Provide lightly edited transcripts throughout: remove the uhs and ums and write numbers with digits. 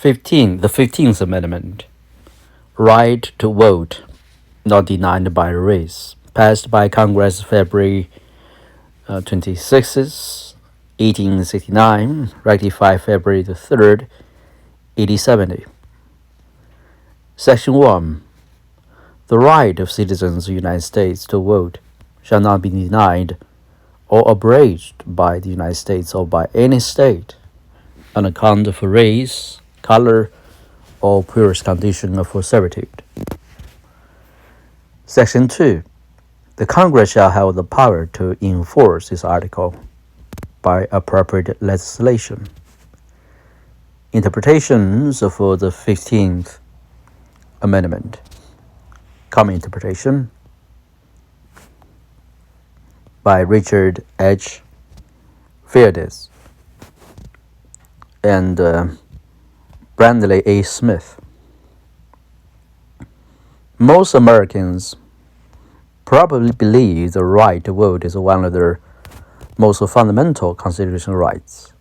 The 15th Amendment, right to vote, not denied by race, passed by Congress February 26, 1869, ratified February 3rd, 1870. Section 1. The right of citizens of the United States to vote shall not be denied or abridged by the United States or by any state on account of race, color, or previous condition of servitude. Section 2. The Congress shall have the power to enforce this article by appropriate legislation. Interpretations of the 15th Amendment. Common interpretation by Richard H. Fields and Brandley A. Smith. Most Americans probably believe the right to vote is one of their most fundamental constitutional rights.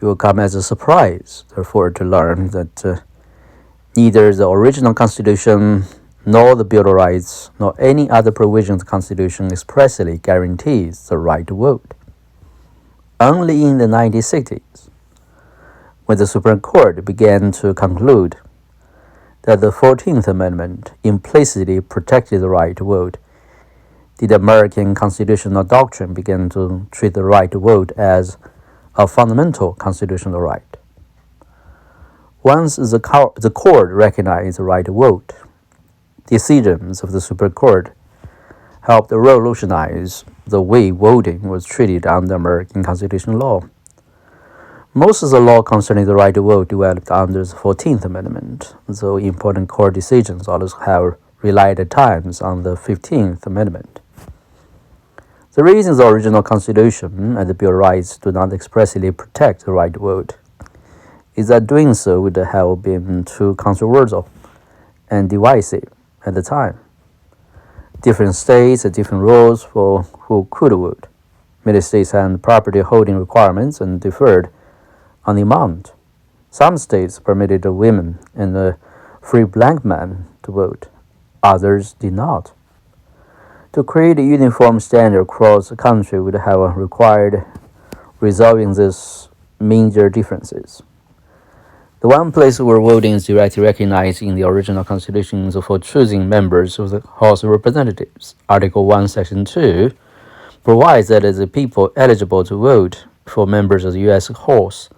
It will come as a surprise, therefore, to learn that neither the original Constitution nor the Bill of Rights nor any other provision of the Constitution expressly guarantees the right to vote. Only in the 1960s, when the Supreme Court began to conclude that the 14th Amendment implicitly protected the right to vote, did the American constitutional doctrine begin to treat the right to vote as a fundamental constitutional right. Once the court recognized the right to vote, decisions of the Supreme Court helped revolutionize the way voting was treated under American constitutional law. Most of the law concerning the right to vote developed under the 14th Amendment, though important court decisions always have relied at times on the 15th Amendment. The reason the original Constitution and the Bill of Rights do not expressly protect the right to vote is that doing so would have been too controversial and divisive at the time. Different states had different rules for who could vote. Many states had property holding requirements and differed on the amount. Some states permitted the women and the free black man to vote. Others did not. To create a uniform standard across the country would have required resolving these major differences. The one place where voting is directly recognized in the original Constitution is for choosing members of the House of Representatives. Article 1, Section 2 provides that the people eligible to vote for members of the U.S. House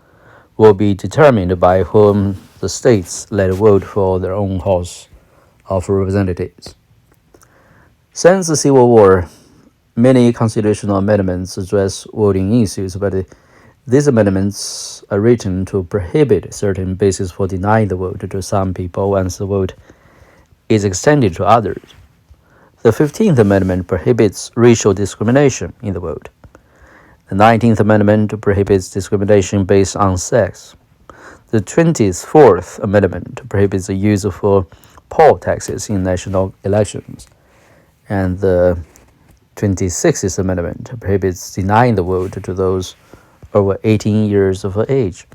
will be determined by whom the states let vote for their own House of Representatives. Since the Civil War, many constitutional amendments address voting issues, but these amendments are written to prohibit certain bases for denying the vote to some people once the vote is extended to others. The 15th Amendment prohibits racial discrimination in the vote. The 19th Amendment prohibits discrimination based on sex. The 24th Amendment prohibits the use of poll taxes in national elections. And the 26th Amendment prohibits denying the vote to those over 18 years of age.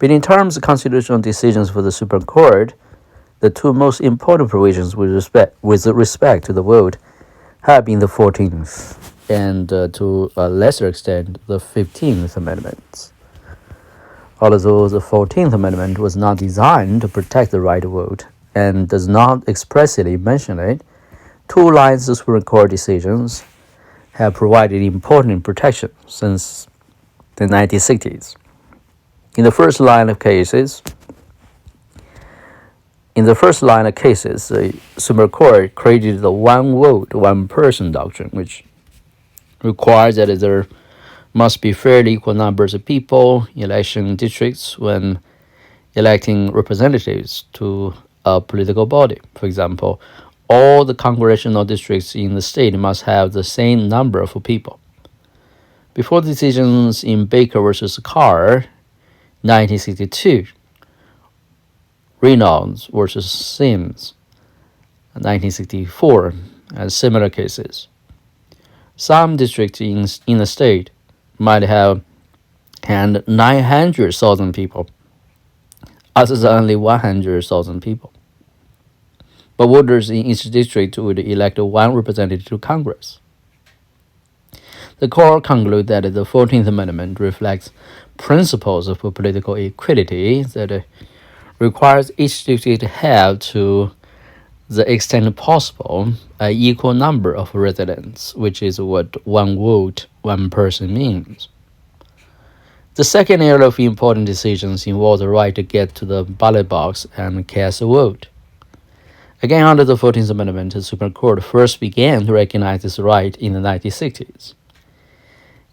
But in terms of constitutional decisions for the Supreme Court, the two most important provisions with respect to the vote have been the 14th and to a lesser extent the 15th Amendments. Although the 14th Amendment was not designed to protect the right to vote and does not expressly mention it, two lines of Supreme Court decisions have provided important protection since the 1960s. In the first line of cases, the Supreme Court created the one vote, one person doctrine, which requires that there must be fairly equal numbers of people in election districts when electing representatives to a political body. For example, all the congressional districts in the state must have the same number of people. Before decisions in Baker versus Carr, 1962, Reynolds versus Sims, 1964, and similar cases. Some districts in the state might have and 900,000 people. Us is only 100,000 people. But voters in each district would elect one representative to Congress. The court concluded that the 14th Amendment reflects principles of political equality that requires each district to have, to the extent possible, an equal number of residents, which is what one vote, one person means. The second area of important decisions involves the right to get to the ballot box and cast a vote. Again, under the 14th Amendment, the Supreme Court first began to recognize this right in the 1960s.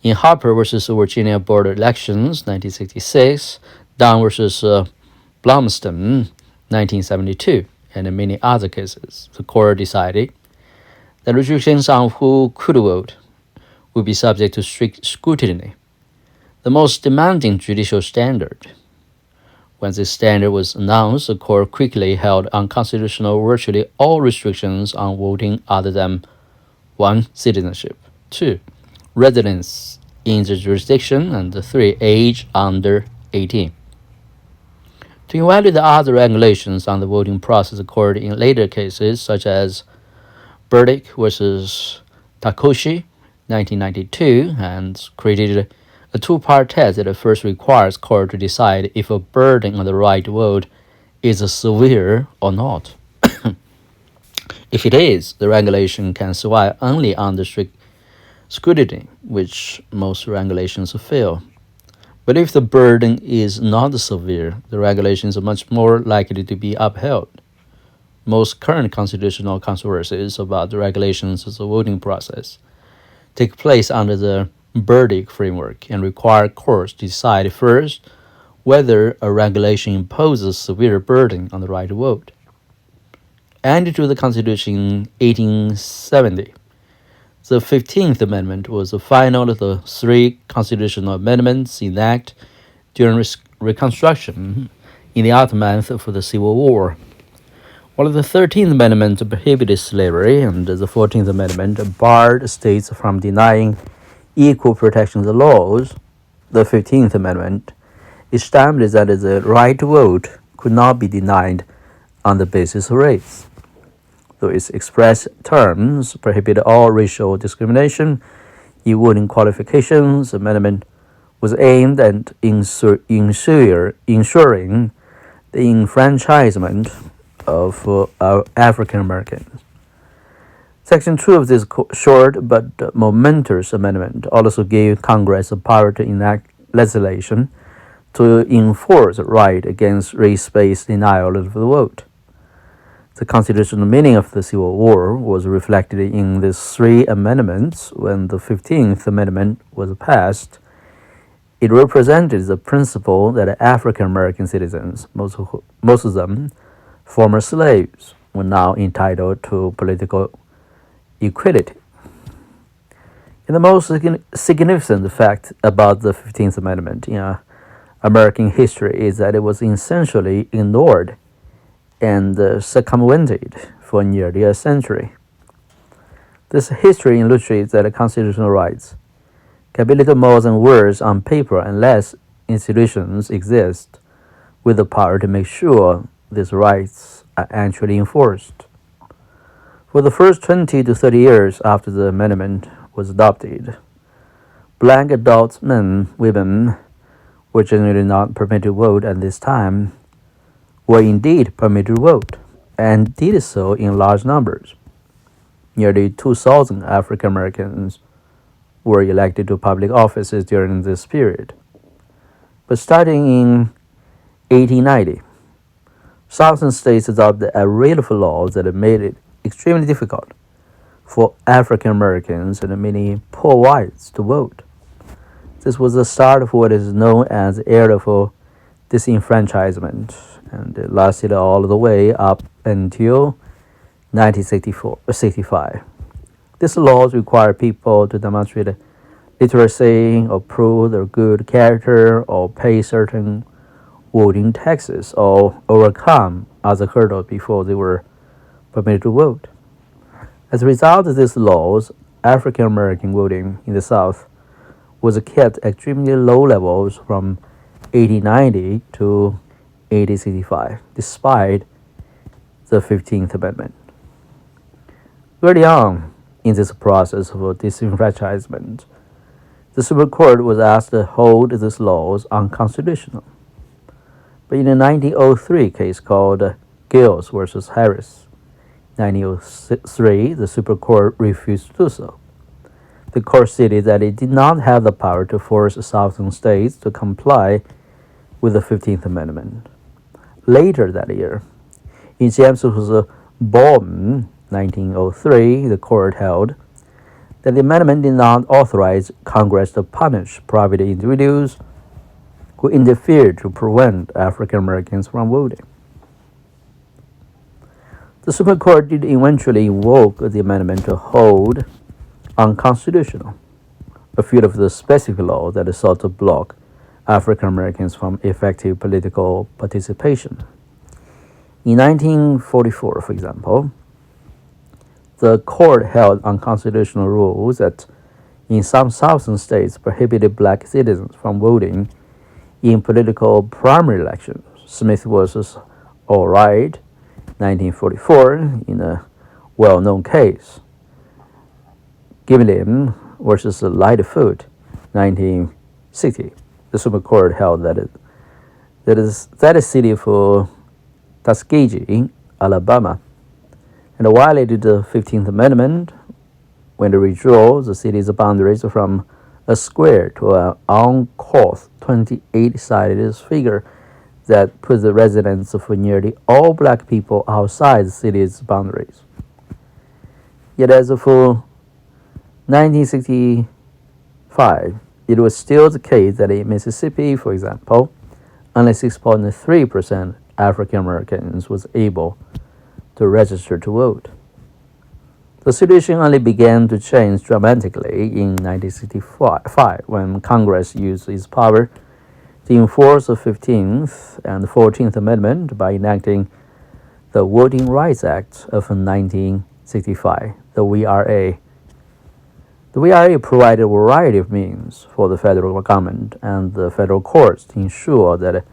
In Harper versus Virginia Board Elections, 1966, Dunn versus Blumston, 1972, and in many other cases, the court decided that restrictions on who could vote would be subject to strict scrutiny, the most demanding judicial standard. When this standard was announced, the court quickly held unconstitutional virtually all restrictions on voting other than 1. Citizenship, 2. Residence in the jurisdiction, and 3. Age under 18. To invalidate the other regulations on the voting process, the court in later cases, such as Burdick versus Takoshi, 1992, and created a two-part test that first requires court to decide if a burden on the right to vote is severe or not. If it is, the regulation can survive only under strict scrutiny, which most regulations fail. But if the burden is not severe, the regulations are much more likely to be upheld. Most current constitutional controversies about the regulations of the voting process take place under the Burdick framework and require courts to decide first whether a regulation imposes severe burden on the right to vote. Added to the Constitution in 1870, the 15th Amendment was the final of the three constitutional amendments enacted during Reconstruction in the aftermath of the Civil War. While the 13th Amendment prohibited slavery and the 14th Amendment barred states from denying equal protection laws, the 15th Amendment established that the right to vote could not be denied on the basis of race. Though its express terms prohibited all racial discrimination in voting qualifications, the amendment was aimed at ensuring the enfranchisement of African Americans. Section 2 of this short but momentous amendment also gave Congress the power to enact legislation to enforce the right against race-based denial of the vote. The constitutional meaning of the Civil War was reflected in these three amendments. When the 15th Amendment was passed, it represented the principle that African American citizens, most of them former slaves, were now entitled to political equality. And the most significant fact about the 15th Amendment in American history is that it was essentially ignored and circumvented for nearly a century. This history illustrates that constitutional rights can be little more than words on paper unless institutions exist with the power to make sure these rights are actually enforced. For the first 20 to 30 years after the amendment was adopted, black adult men, women were generally not permitted to vote at this time, were indeed permitted to vote, and did so in large numbers. Nearly 2,000 African Americans were elected to public offices during this period. But starting in 1890, Southern states adopted a array of laws that made it extremely difficult for African Americans and many poor whites to vote. This was the start of what is known as the era of disenfranchisement, and it lasted all the way up until 1965. These laws require people to demonstrate literacy or prove their good character or pay certain voting taxes or overcome other hurdles before they were permitted to vote. As a result of these laws, African American voting in the South was kept at extremely low levels from 1890 to 1865, despite the 15th Amendment. Early on in this process of disenfranchisement, the Supreme Court was asked to hold these laws unconstitutional. But in a 1903 case called Gills versus Harris, 1903, the Supreme Court refused to do so. The court stated that it did not have the power to force Southern states to comply with the 15th Amendment. Later that year, in James v. Baldwin, 1903, the court held that the amendment did not authorize Congress to punish private individuals who interfered to prevent African Americans from voting. The Supreme Court did eventually invoke the amendment to hold unconstitutional a few of the specific laws that sought to block African Americans from effective political participation. In 1944, for example, the court held unconstitutional rules that in some southern states prohibited black citizens from voting in political primary elections. Smith versus Allwright, 1944, in a well-known case. Gilliam versus Lightfoot, 1960. The Supreme Court held that a city for Tuskegee, Alabama, and violated the 15th Amendment when they withdrew the city's boundaries from a square to an uncouth 28-sided figure that put the residents of nearly all black people outside the city's boundaries. Yet as of 1965, it was still the case that in Mississippi, for example, only 6.3% African Americans was able to register to vote. The situation only began to change dramatically in 1965 when Congress used its power to enforce the 15th and 14th Amendment by enacting the Voting Rights Act of 1965, the VRA. The VRA provided a variety of means for the federal government and the federal courts to ensure that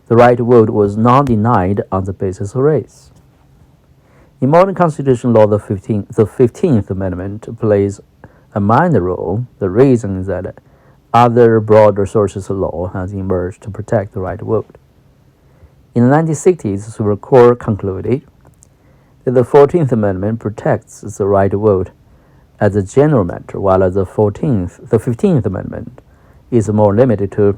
the right to vote was not denied on the basis of race. In modern constitutional law, the 15th Amendment plays a minor role. The reason is that other broader sources of law have emerged to protect the right to vote. In the 1960s, the Supreme Court concluded that the 14th Amendment protects the right to vote as a general matter, while the 15th Amendment is more limited to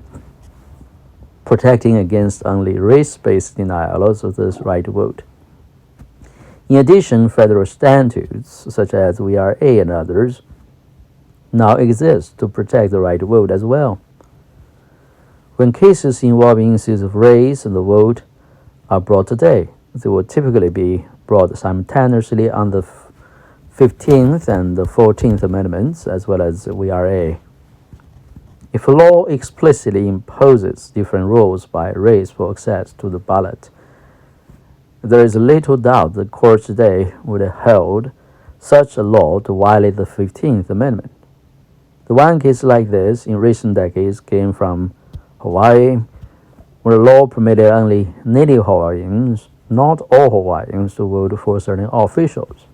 protecting against only race-based denials of this right to vote. In addition, federal statutes such as VRA and others now exist to protect the right to vote as well. When cases involving issues of race and the vote are brought today, they will typically be brought simultaneously on the 15th and the 14th Amendments as well as VRA. If a law explicitly imposes different rules by race for access to the ballot, there is little doubt the courts today would have held such a law to violate the 15th Amendment. The one case like this in recent decades came from Hawaii, where the law permitted only native Hawaiians, not all Hawaiians, to vote for certain officials.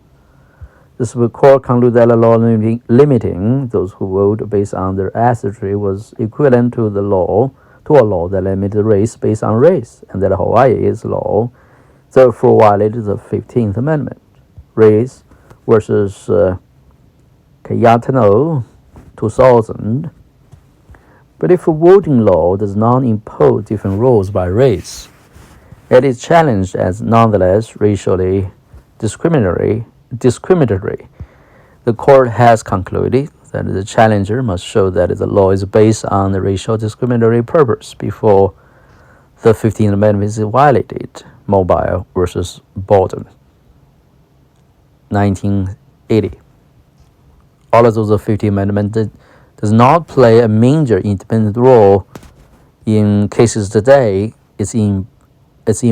The Supreme Court concluded that a law limiting those who vote based on their ancestry was equivalent to a law that limited race based on race, and that Hawaii's law therefore violated the 15th Amendment. Race versus Kayatano, 2000. But if a voting law does not impose different rules by race, it is challenged as nonetheless racially discriminatory. The court has concluded that the challenger must show that the law is based on a racial discriminatory purpose before the 15th Amendment is violated. Mobile versus Baldwin, 1980. Although the 15th Amendment does not play a major independent role in cases today, its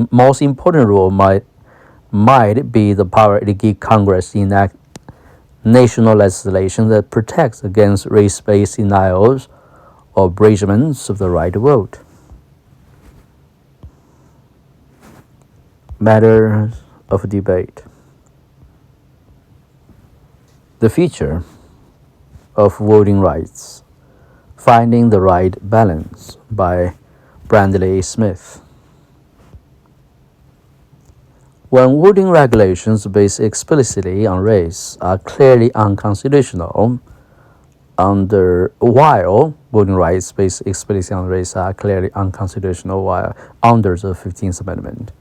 most important role might be the power it gives Congress to enact national legislation that protects against race-based denials or abridgments of the right to vote. Matters of debate. The feature of voting rights, Finding the Right Balance by Brandley Smith. When voting regulations based explicitly on race are clearly unconstitutional, while voting rights based explicitly on race are clearly unconstitutional while under the 15th Amendment,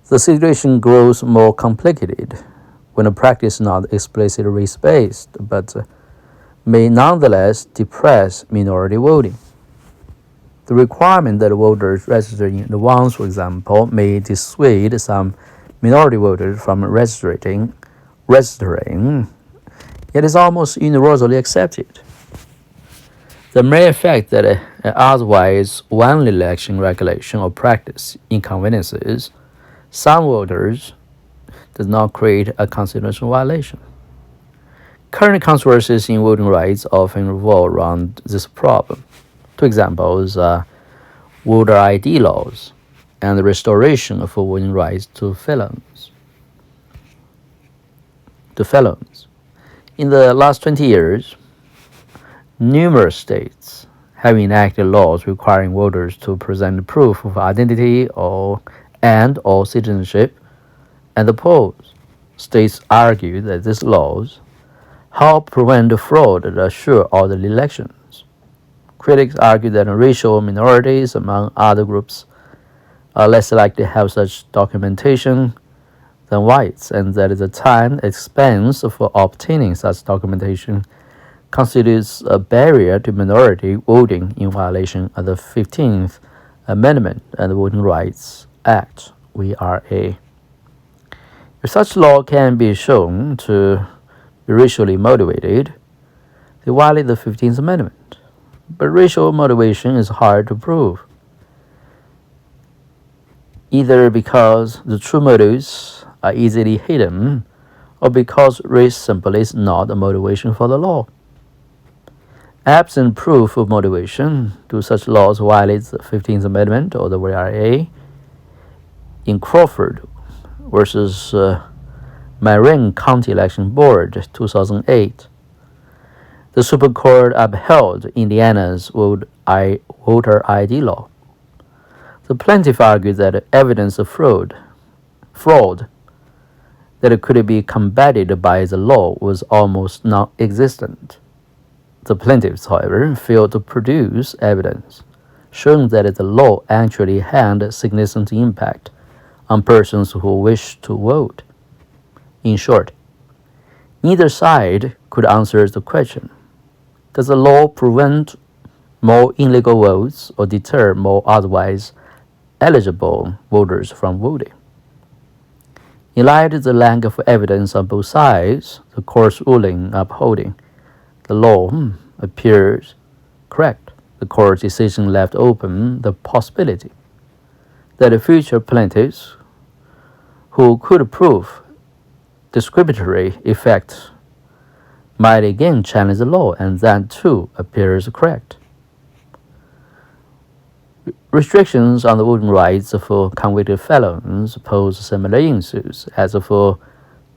the situation grows more complicated when a practice is not explicitly race-based, but may nonetheless depress minority voting. The requirement that voters register in advance, for example, may dissuade some minority voters from registering, yet is almost universally accepted. The mere fact that otherwise one election regulation or practice inconveniences some voters does not create a constitutional violation. Current controversies in voting rights often revolve around this problem. Two examples are voter ID laws and the restoration of voting rights to felons. In the last 20 years, numerous states have enacted laws requiring voters to present proof of identity or citizenship at the polls. States argue that these laws help prevent fraud and assure orderly elections. Critics argue that racial minorities, among other groups, are less likely to have such documentation than whites, and that the time and expense for obtaining such documentation constitutes a barrier to minority voting in violation of the 15th Amendment and the Voting Rights Act, VRA. If such law can be shown to be racially motivated, they violate the 15th Amendment. But racial motivation is hard to prove, either because the true motives are easily hidden or because race simply is not a motivation for the law. Absent proof of motivation, do such laws violate the 15th Amendment or the VRA? In Crawford versus Marin County Election Board, 2008, the Supreme Court upheld Indiana's voter ID law. The plaintiff argued that evidence of fraud that could be combated by the law was almost non-existent. The plaintiffs, however, failed to produce evidence showing that the law actually had a significant impact on persons who wished to vote. In short, neither side could answer the question: does the law prevent more illegal votes or deter more otherwise eligible voters from voting? In light of the lack of evidence on both sides, the court's ruling upholding the law appears correct. The court's decision left open the possibility that future plaintiffs who could prove discriminatory effect might again challenge the law, and that too appears correct. Restrictions on the voting rights for convicted felons pose similar issues as for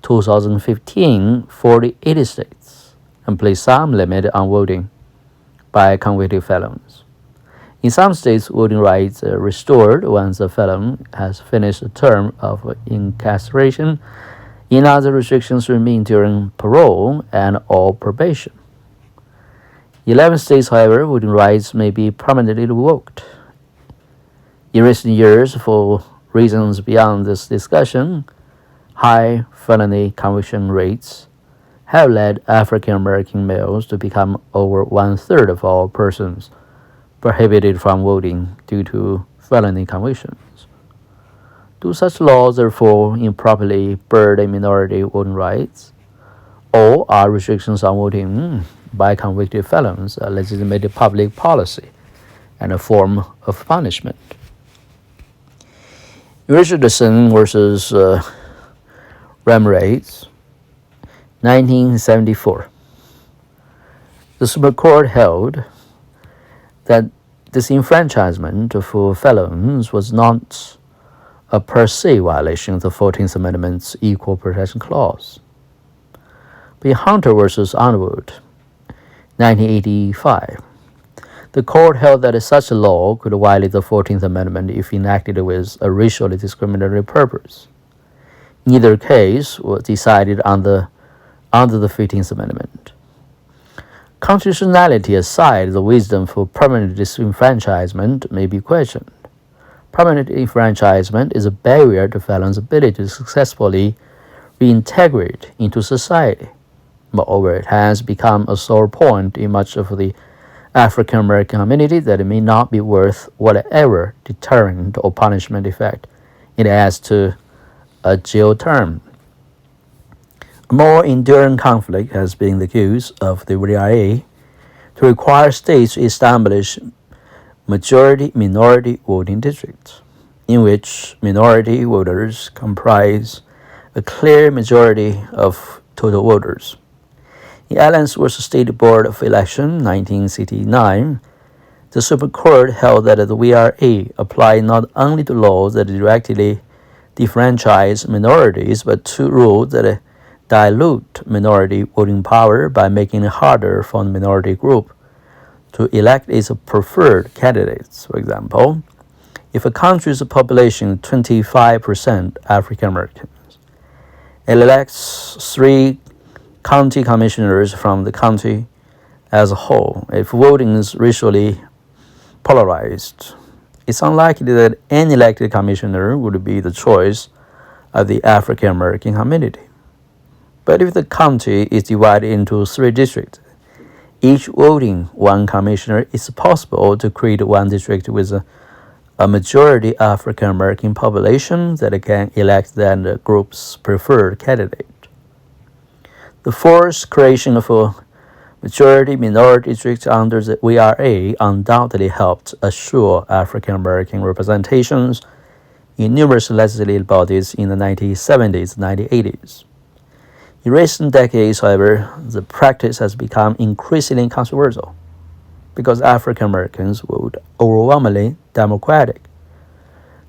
2015 48 states and place some limit on voting by convicted felons. In some states, voting rights are restored once a felon has finished a term of incarceration. In other, restrictions remain during parole and or probation. 11 states, however, voting rights may be permanently revoked. In recent years, for reasons beyond this discussion, high felony conviction rates have led African American males to become over 1/3 of all persons prohibited from voting due to felony convictions. Do such laws therefore improperly burden minority voting rights, or are restrictions on voting by convicted felons a legitimate public policy and a form of punishment? Richardson versus Ramirez, 1974. The Supreme Court held that disenfranchisement for felons was not a per se violation of the 14th Amendment's Equal Protection Clause. But in Hunter versus Underwood, 1985, the court held that such a law could violate the 14th Amendment if enacted with a racially discriminatory purpose. Neither case was decided under the 15th Amendment. Constitutionality aside, the wisdom for permanent disenfranchisement may be questioned. Permanent enfranchisement is a barrier to felons' ability to successfully reintegrate into society. Moreover, it has become a sore point in much of the African American community that it may not be worth whatever deterrent or punishment effect it has to a jail term. A more enduring conflict has been the use of the VRA to require states to establish majority-minority voting districts, in which minority voters comprise a clear majority of total voters. In Allen's versus State Board of Election, 1969, the Supreme Court held that the VRA applied not only to laws that directly defranchise minorities, but to rules that dilute minority voting power by making it harder for the minority group to elect its preferred candidates. For example, if a country's population is 25% African Americans, it elects 3 county commissioners from the county as a whole. If voting is racially polarized, it's unlikely that any elected commissioner would be the choice of the African American community. But if the county is divided into 3 districts, each voting 1 commissioner, it's possible to create 1 district with a majority African American population that can elect that group's preferred candidate. The forced creation of a majority-minority district under the VRA undoubtedly helped assure African American representations in numerous legislative bodies in the 1970s and 1980s. In recent decades, however, the practice has become increasingly controversial because African Americans vote overwhelmingly Democratic.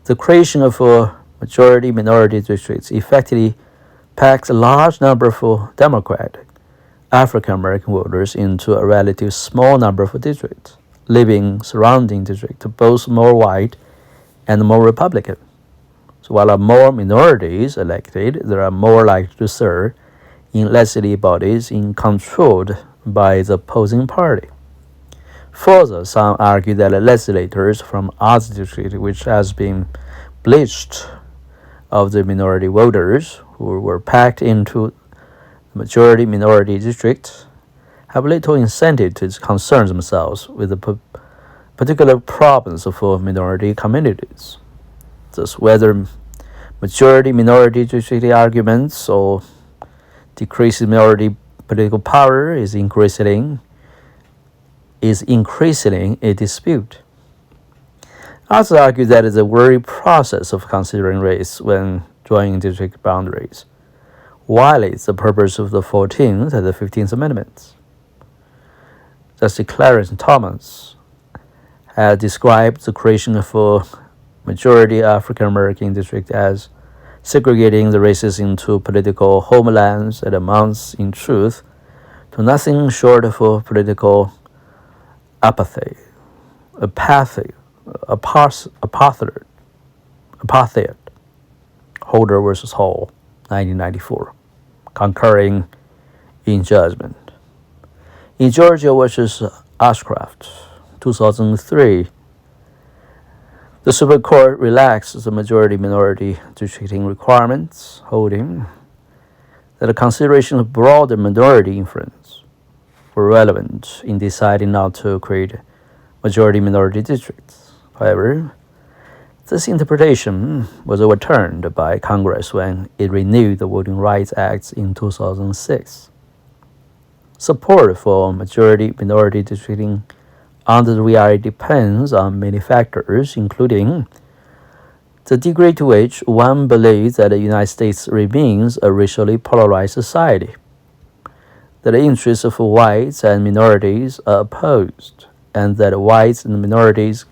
The creation of a majority-minority districts effectively packs a large number of Democratic African American voters into a relatively small number of districts, leaving surrounding districts both more white and more Republican. So while more minorities elected, they are more likely to serve in legislative bodies controlled by the opposing party. Further, some argue that legislators from other districts, which has been bleached of the minority voters who were packed into majority-minority districts, have little incentive to concern themselves with the particular problems of minority communities. Thus, whether majority-minority district arguments or decreasing minority political power is increasingly a dispute. Others argue that the very process of considering race when drawing district boundaries violates the purpose of the 14th and the 15th Amendments. Justice Clarence Thomas had described the creation of a majority African American district as segregating the races into political homelands that amounts in truth to nothing short of a political apartheid. Holder versus Hall, 1994, concurring in judgment. In Georgia versus Ashcroft, 2003, the Supreme Court relaxed the majority-minority districting requirements, holding that a consideration of broader minority influence were relevant in deciding not to create majority-minority districts. However, this interpretation was overturned by Congress when it renewed the Voting Rights Act in 2006. Support for majority-minority districting under the VRA depends on many factors, including the degree to which one believes that the United States remains a racially polarized society, that the interests of whites and minorities are opposed, and that whites and minorities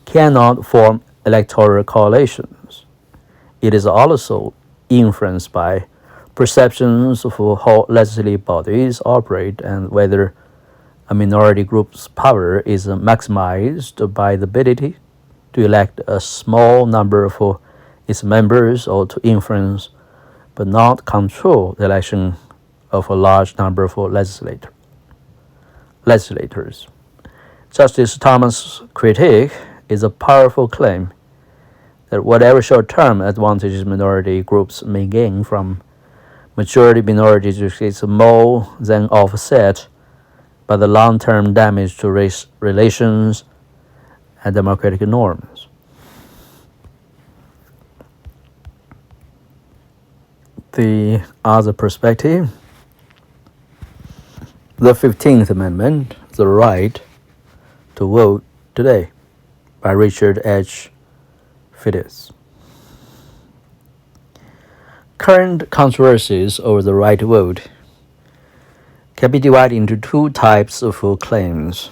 cannot form electoral coalitions. It is also influenced by perceptions of how legislative bodies operate and whether a minority group's power is maximized by the ability to elect a small number of its members or to influence but not control the election of a large number of legislators. Justice Thomas' critique is a powerful claim that whatever short-term advantages minority groups may gain from majority-minority districts is more than offset by the long-term damage to race relations and democratic norms. The other perspective, the 15th Amendment, the right to vote today, by Richard H. Fides. Current controversies over the right to vote can be divided into two types of claims.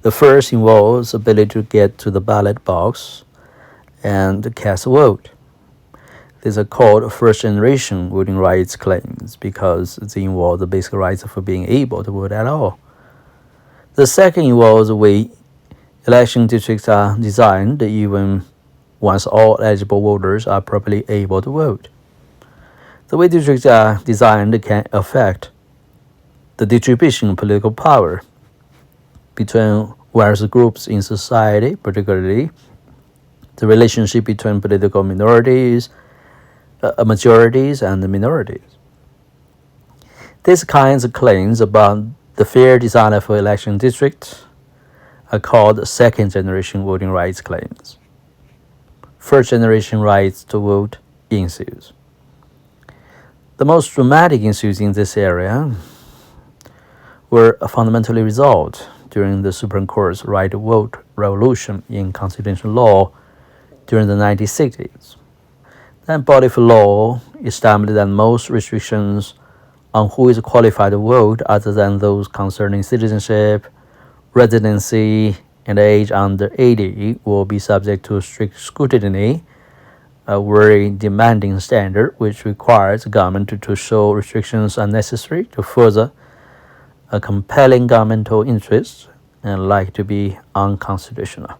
The first involves the ability to get to the ballot box and cast a vote. These are called first-generation voting rights claims because they involve the basic rights of being able to vote at all. The second involves the way election districts are designed even once all eligible voters are properly able to vote. The way districts are designed can affect the distribution of political power between various groups in society, particularly the relationship between political majorities and the minorities. These kinds of claims about the fair design of election districts are called second-generation voting rights claims. First-generation rights to vote ensues. The most dramatic issues in this area were fundamentally resolved during the Supreme Court's right to vote revolution in constitutional law during the 1960s. That body of law established that most restrictions on who is qualified to vote, other than those concerning citizenship, residency, and age under 80, will be subject to strict scrutiny, a very demanding standard which requires the government to show restrictions are necessary to further a compelling governmental interest and like to be unconstitutional.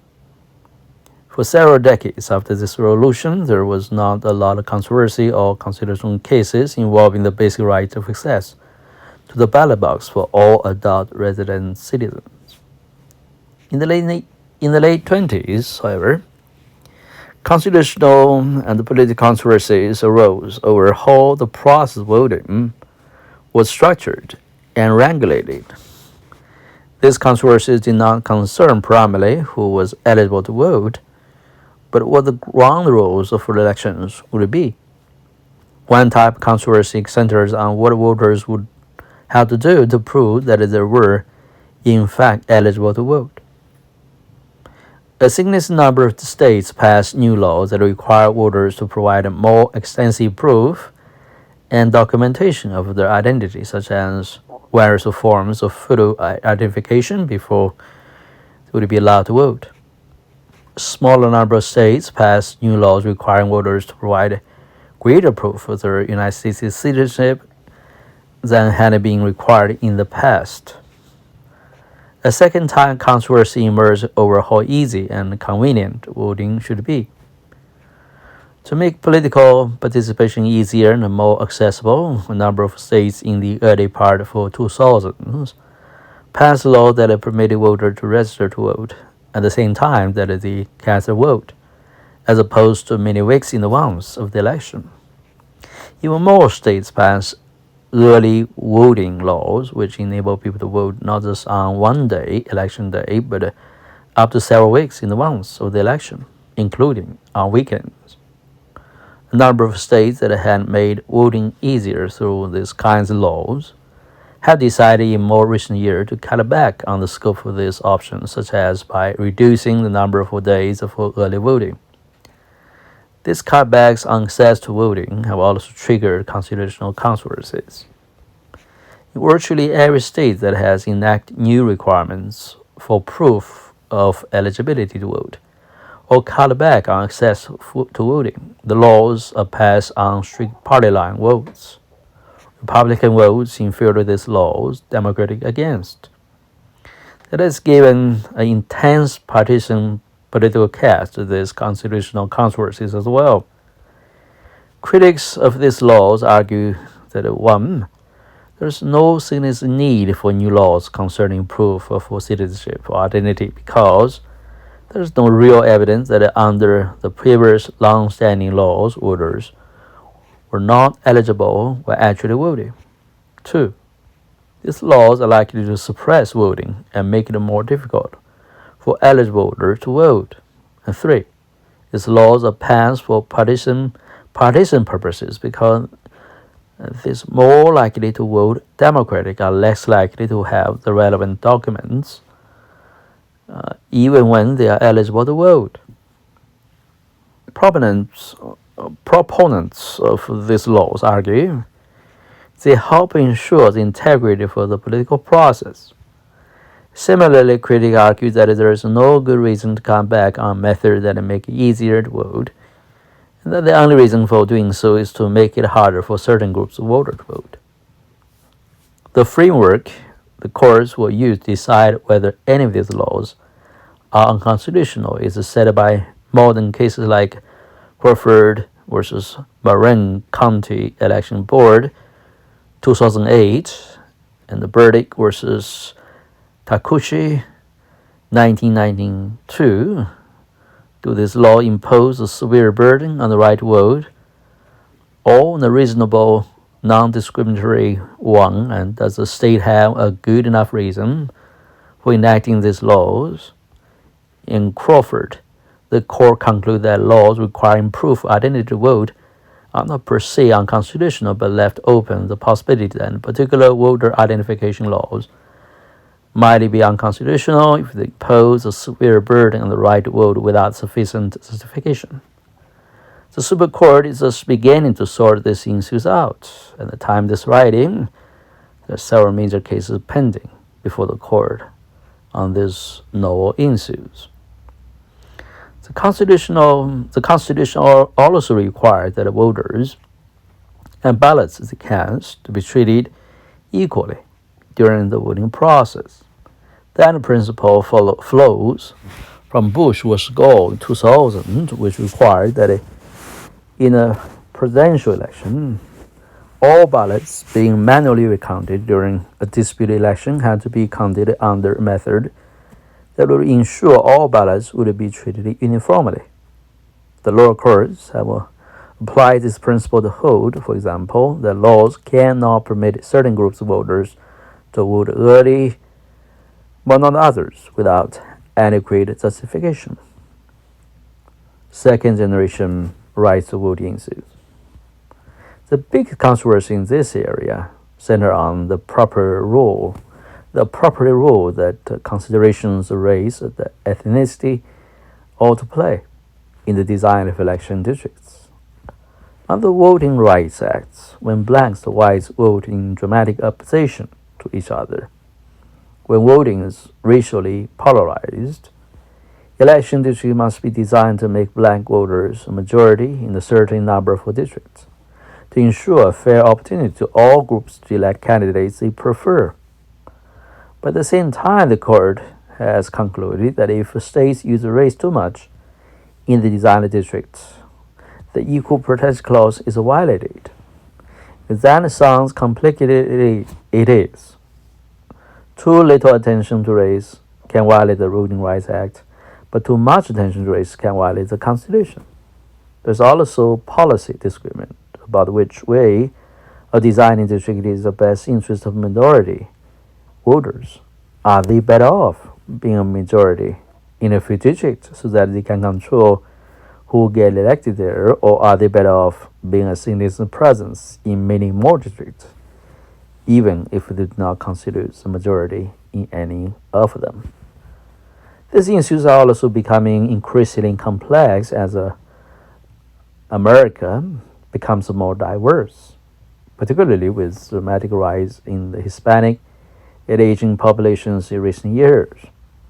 For several decades after this revolution, there was not a lot of controversy or constitutional cases involving the basic right of access to the ballot box for all adult resident citizens. In the late 20s, however, constitutional and political controversies arose over how the process of voting was structured and regulated. These controversies did not concern primarily who was eligible to vote, but what the ground rules of elections would be. One type of controversy centers on what voters would have to do to prove that they were, in fact, eligible to vote. A significant number of states passed new laws that require voters to provide more extensive proof and documentation of their identity, such as various forms of photo identification before they would be allowed to vote. A smaller number of states passed new laws requiring voters to provide greater proof of their United States citizenship than had been required in the past. A second time controversy emerged over how easy and convenient voting should be. To make political participation easier and more accessible, a number of states in the early part of 2000s passed a law that permitted voters to register to vote at the same time that they cast their vote, as opposed to many weeks in advance of the election. Even more states passed early voting laws, which enable people to vote not just on one day, election day, but up to several weeks in advance of the election, including on weekends. A number of states that had made voting easier through these kinds of laws have decided in more recent years to cut back on the scope of these options, such as by reducing the number of days of early voting. These cutbacks on access to voting have also triggered constitutional controversies. In virtually every state that has enacted new requirements for proof of eligibility to vote, or cut back on access to voting. The laws are passed on strict party line votes. Republican votes in favor of these laws, Democratic against. That has given an intense partisan political cast to these constitutional controversies as well. Critics of these laws argue that 1. There is no serious need for new laws concerning proof of citizenship or identity because there is no real evidence that under the previous long-standing laws, voters were not eligible when actually voting. 2. These laws are likely to suppress voting and make it more difficult for eligible voters to vote. And 3. These laws are passed for partisan purposes because those more likely to vote Democratic are less likely to have the relevant documents even when they are eligible to vote. Proponents of these laws argue they help ensure the integrity for the political process. Similarly, critics argue that there is no good reason to come back on methods that make it easier to vote, and that the only reason for doing so is to make it harder for certain groups of voters to vote. The framework the courts will use to decide whether any of these laws are unconstitutional is set by modern cases like Crawford versus Marin County Election Board, 2008, and the Burdick versus Takushi, 1992. Do this law impose a severe burden on the right to vote, or a reasonable, non-discriminatory one, and does the state have a good enough reason for enacting these laws? In Crawford, the court concluded that laws requiring proof of identity to vote are not per se unconstitutional, but left open the possibility that particular voter identification laws might be unconstitutional if they impose a severe burden on the right to vote without sufficient justification. The Supreme Court is just beginning to sort these issues out. At the time of this writing, there are several major cases pending before the court on these novel issues. The Constitution also requires that voters and ballots cast to be treated equally during the voting process. That principle flows from Bush vs. Gore in 2000, which required that in a presidential election, all ballots being manually recounted during a disputed election had to be counted under a method that would ensure all ballots would be treated uniformly. The lower courts have applied this principle to hold, for example, that laws cannot permit certain groups of voters to vote early but not others without adequate justification. Second-generation rights to voting ensues. The big controversy in this area centers on the property rule that considerations of race, the ethnicity, ought to play in the design of election districts. Under the Voting Rights Act, when blacks and whites vote in dramatic opposition to each other, when voting is racially polarized, election districts must be designed to make black voters a majority in a certain number of districts, to ensure a fair opportunity to all groups to elect candidates they prefer. But at the same time, the court has concluded that if states use race too much in the design districts, the Equal Protection Clause is violated. If that sounds complicated, it is. Too little attention to race can violate the Voting Rights Act, but too much attention to race can violate the Constitution. There's also policy disagreement about which way a designing district is the best interest of minority voters. Are they better off being a majority in a few districts so that they can control who get elected there, or are they better off being a significant presence in many more districts, even if they do not consider the majority in any of them? These issues are also becoming increasingly complex as America becomes more diverse, particularly with dramatic rise in the Hispanic and Asian populations in recent years.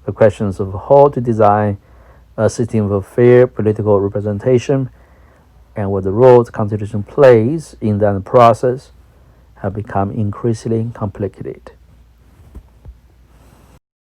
The questions of how to design a system of fair political representation and what the role the Constitution plays in that process have become increasingly complicated.